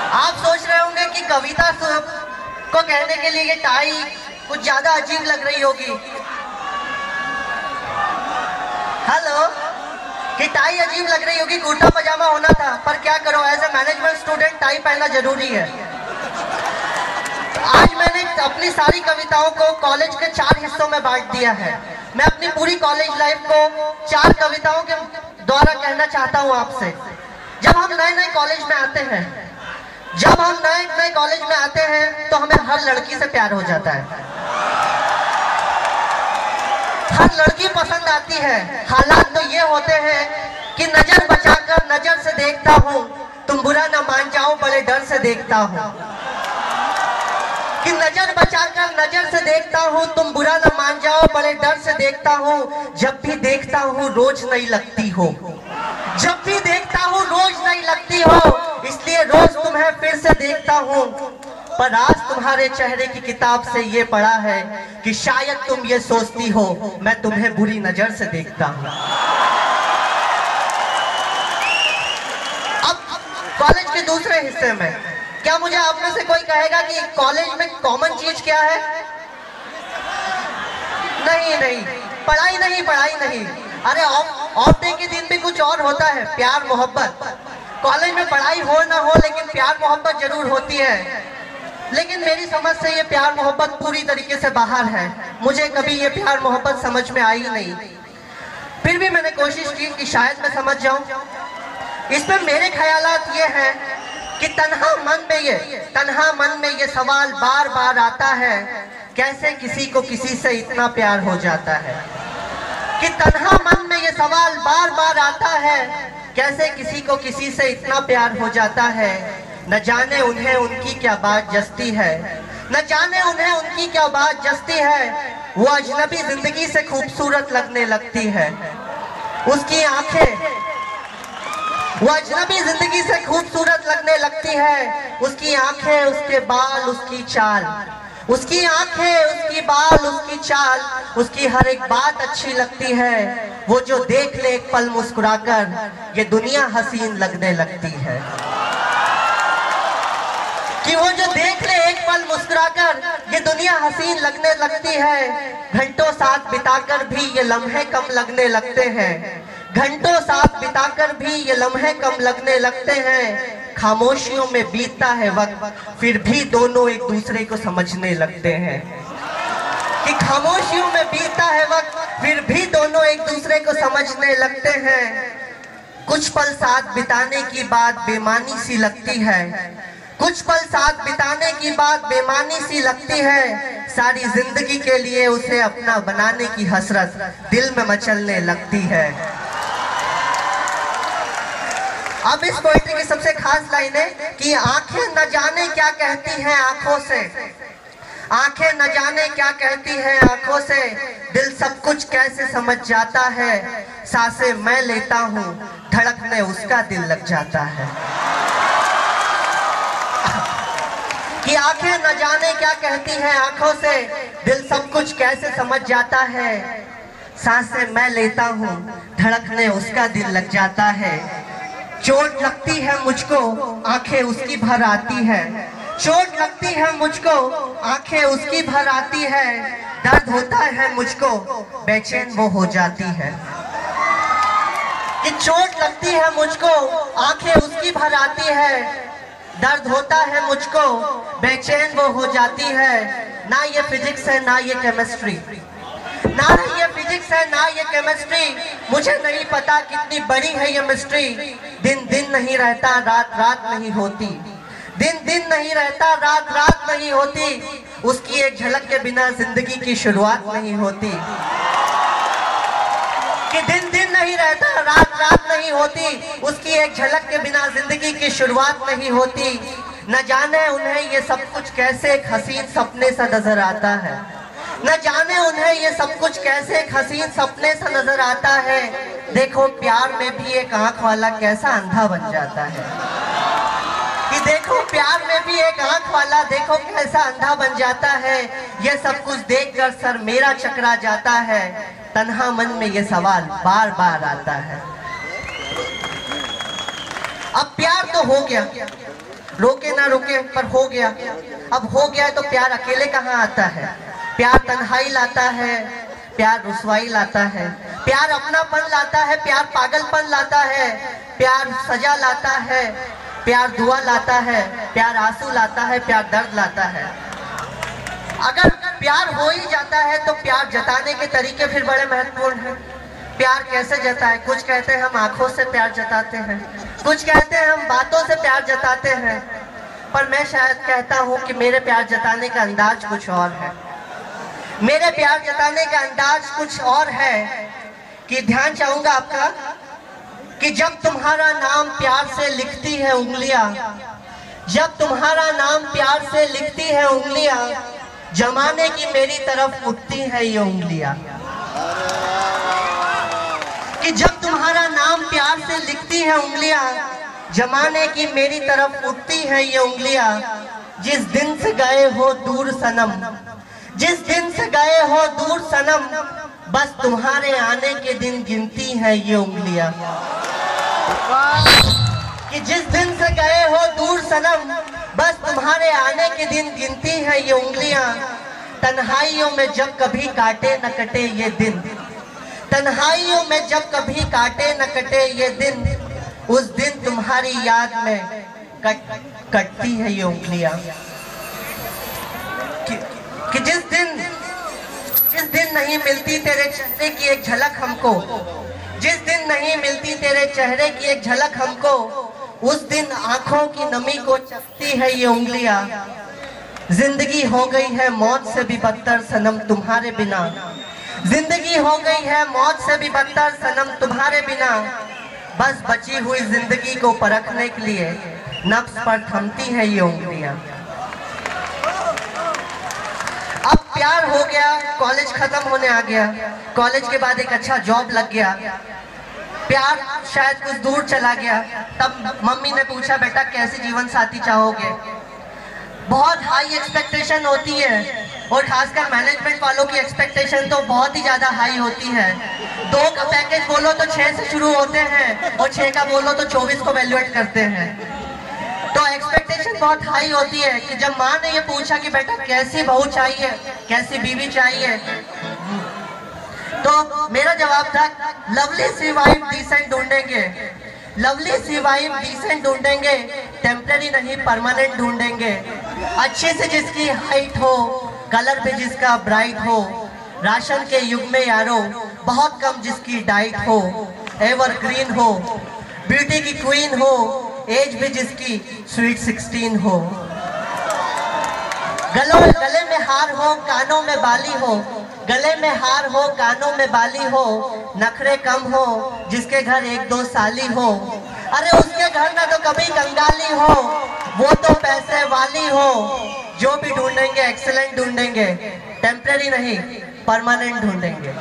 आप सोच रहे होंगे कि कविता को कहने के लिए ये टाई कुछ ज्यादा अजीब लग रही होगी। हेलो, कि टाई अजीब लग रही होगी, कुर्ता पजामा होना था, पर क्या करो, as a management student tie पहनना जरूरी है। आज मैंने अपनी सारी कविताओं को कॉलेज के 4 हिस्सों में बांट दिया है। मैं अपनी पूरी कॉलेज लाइफ को 4 कविताओं के द्वारा कहना चाहता हूँ आपसे। जब हम नए नए कॉलेज में आते हैं, तो हमें हर लड़की से प्यार हो जाता है, हर लड़की पसंद आती है। हालात तो ये होते हैं कि नजर बचाकर नजर से देखता हूँ, तुम बुरा न मान जाओ बड़े डर से देखता हूँ। कि नजर बचाकर नजर से देखता हूँ, तुम बुरा न मान जाओ बड़े डर से देखता हूँ। जब भी देखता हूँ रोज नहीं लगती हो, जब भी देखता हूँ रोज नहीं लगती हो, इसलिए रोज तुम्हें फिर से देखता हूँ। पर आज तुम्हारे चेहरे की किताब से ये पढ़ा है कि शायद तुम ये सोचती हो मैं तुम्हें बुरी नजर से देखता हूँ। अब कॉलेज के दूसरे हिस्से में, क्या मुझे आप में से कोई कहेगा कि कॉलेज में कॉमन चीज क्या है? नहीं, पढ़ाई नहीं। अरे ऑफ डे के दिन भी कुछ और होता है, प्यार मोहब्बत। कॉलेज में पढ़ाई हो ना हो, लेकिन प्यार मोहब्बत जरूर होती है। लेकिन मेरी समझ से ये प्यार मोहब्बत पूरी तरीके से बाहर है। मुझे कभी ये प्यार मोहब्बत समझ में आई नहीं, फिर भी मैंने कोशिश की कि शायद मैं समझ जाऊं। इसमें मेरे ख्यालात ये हैं कि तन्हा मन में ये सवाल बार बार आता है, कैसे किसी को किसी से इतना प्यार हो जाता है। कि तन्हा मन में ये सवाल बार बार आता है, कैसे किसी को किसी से इतना प्यार हो जाता है। न जाने उन्हें उनकी क्या बात जस्ती है, न जाने उन्हें उनकी क्या बात जस्ती है। वो अजनबी जिंदगी से खूबसूरत लगने लगती है, उसकी आंखें, वो अजनबी जिंदगी से खूबसूरत लगने लगती है। उसकी आंखें, उसके बाल, उसकी चाल, उसकी आंखें, उसकी बाल, उसकी चाल, उसकी हर एक बात अच्छी लगती है। वो जो देख ले एक पल मुस्कुराकर, ये दुनिया हसीन लगने लगती है। कि वो जो देख ले एक पल मुस्कुराकर, ये दुनिया हसीन लगने लगती है। घंटों साथ बिताकर भी ये लम्हे कम लगने लगते हैं, घंटों साथ बिताकर भी ये लम्हे कम लगने लगते हैं। खामोशियों में बीतता है वक्त, फिर भी दोनों एक दूसरे को समझने लगते हैं। कि खामोशियों में बीतता है वक्त, फिर भी दोनों एक दूसरे को समझने लगते हैं। कुछ पल साथ बिताने की बात बेमानी सी लगती है, कुछ पल साथ बिताने की बात बेमानी सी लगती है। सारी जिंदगी के लिए उसे अपना बनाने की हसरत दिल में मचलने लगती है। अब इस पोएट्री की सबसे खास लाइन है कि आंखें न जाने क्या कहती हैं आंखों से, आंखें न जाने क्या कहती हैं आंखों से। दिल सब कुछ कैसे समझ जाता है, सांसें मैं लेता हूँ धड़कने उसका दिल लग जाता है। कि आंखें न जाने क्या कहती हैं आंखों से, दिल सब कुछ कैसे समझ जाता है। सांसें मैं लेता हूँ धड़कने उसका दिल लग जाता है। चोट लगती है मुझको आंखें उसकी भर आती है, चोट लगती है मुझको आंखें उसकी भर आती है। दर्द होता है मुझको बेचैन वो हो जाती है। कि चोट लगती है मुझको आंखें उसकी भर आती है, दर्द होता है मुझको बेचैन वो हो जाती है। ना ये फिजिक्स है ना ये केमिस्ट्री, ना ये फिजिक्स है ना ये केमिस्ट्री, मुझे नहीं पता कितनी बड़ी है ये मिस्ट्री। दिन दिन नहीं रहता रात रात नहीं होती, दिन दिन नहीं रहता रात रात नहीं होती। उसकी एक झलक के बिना जिंदगी की शुरुआत नहीं होती। कि दिन दिन नहीं रहता रात रात नहीं होती, उसकी एक झलक के बिना जिंदगी की शुरुआत नहीं होती। न जाने उन्हें ये सब कुछ कैसे एक हसीन सपने सा नजर आता है, न जाने उन्हें ये सब कुछ कैसे एक हसीन सपने सा नजर आता है। देखो प्यार में भी एक आंख वाला कैसा अंधा बन जाता है। कि देखो प्यार में भी एक आंख वाला देखो कैसा अंधा बन जाता है। ये सब कुछ देखकर सर मेरा चकरा जाता है। तन्हा मन में ये सवाल बार बार आता है। अब प्यार तो हो गया, रोके ना रुके पर हो गया। अब हो गया तो प्यार अकेले कहाँ आता है? प्यार तन्हाई लाता है, प्यार रुसवाई लाता है, प्यार अपनापन लाता है, प्यार पागलपन लाता है, प्यार सजा लाता है, प्यार दुआ लाता है, प्यार आंसू लाता है, प्यार दर्द लाता है। अगर प्यार हो ही जाता है तो प्यार जताने के तरीके फिर बड़े महत्वपूर्ण हैं। प्यार कैसे जताए? कुछ कहते हैं हम आंखों से प्यार जताते हैं, कुछ कहते हैं हम बातों से प्यार जताते हैं, पर मैं शायद कहता हूं कि मेरे प्यार जताने का अंदाज कुछ और है। मेरे प्यार जताने का अंदाज कुछ और है कि ध्यान चाहूंगा आपका कि जब तुम्हारा नाम प्यार से लिखती है उंगलियां, जब तुम्हारा नाम प्यार से लिखती है उंगलियां, जमाने की मेरी तरफ उठती है ये उंगलियां। कि जब तुम्हारा नाम प्यार से लिखती है उंगलियां, जमाने की मेरी तरफ उठती है ये उंगलियां। जिस दिन से गए हो दूर सनम, जिस दिन से गए हो दूर सनम, बस तुम्हारे आने के दिन गिनती है ये उंगलियां। कि जिस दिन से गए हो दूर सनम, बस तुम्हारे आने के दिन गिनती है ये उंगलियां। तन्हाइयों में जब कभी काटे न कटे ये दिन, तन्हाइयों में जब कभी काटे न कटे ये दिन, उस दिन तुम्हारी याद में कटती है ये उंगलियां। कि जिस दिन नहीं मिलती तेरे चेहरे की एक झलक हमको, जिस दिन नहीं मिलती तेरे चेहरे की एक झलक हमको, उस दिन आंखों की नमी को चखती है ये उंगलियां। जिंदगी हो गई है मौत से भी बदतर सनम तुम्हारे बिना, जिंदगी हो गई है मौत से भी बदतर सनम तुम्हारे बिना। बस बची हुई जिंदगी को परखने के लिए नफ्स पर थमती है ये उंगलियां। अब प्यार हो गया, कॉलेज खत्म होने आ गया, कॉलेज के बाद एक अच्छा जॉब लग गया, प्यार शायद कुछ दूर चला गया। तब मम्मी ने पूछा बेटा कैसे जीवन साथी चाहोगे? बहुत हाई एक्सपेक्टेशन होती है और खासकर मैनेजमेंट वालों की एक्सपेक्टेशन तो बहुत ही ज्यादा हाई होती है। 2 का पैकेज बोलो तो 6 से शुरू होते हैं और 6 का बोलो तो 24 को वैल्यूएट करते हैं। तो एक्सपेक्टेशन बहुत हाई होती है कि जब माँ ने ये पूछा कि बेटा कैसी बहू चाहिए, कैसी बीवी चाहिए, तो मेरा जवाब था लवली सी वाइफ डिसेंट ढूंढेंगे, लवली सी वाइफ डिसेंट ढूंढेंगे, टेम्पररी नहीं परमानेंट ढूंढेंगे। अच्छे से जिसकी हाइट हो, कलर पे जिसका ब्राइट हो, राशन के युग में यारो बहुत कम जिसकी डाइट हो, एवरग्रीन हो, ब्यूटी की क्वीन हो, एज भी जिसकी स्वीट 16 हो, गले में हार हो, कानों में बाली हो, गले में हार हो, कानों में बाली हो, नखरे कम हो, जिसके घर 1-2 साली हो, अरे उसके घर ना तो कभी कंगाली हो, वो तो पैसे वाली हो। जो भी ढूंढेंगे एक्सीलेंट ढूंढेंगे, टेम्पररी नहीं परमानेंट ढूंढेंगे।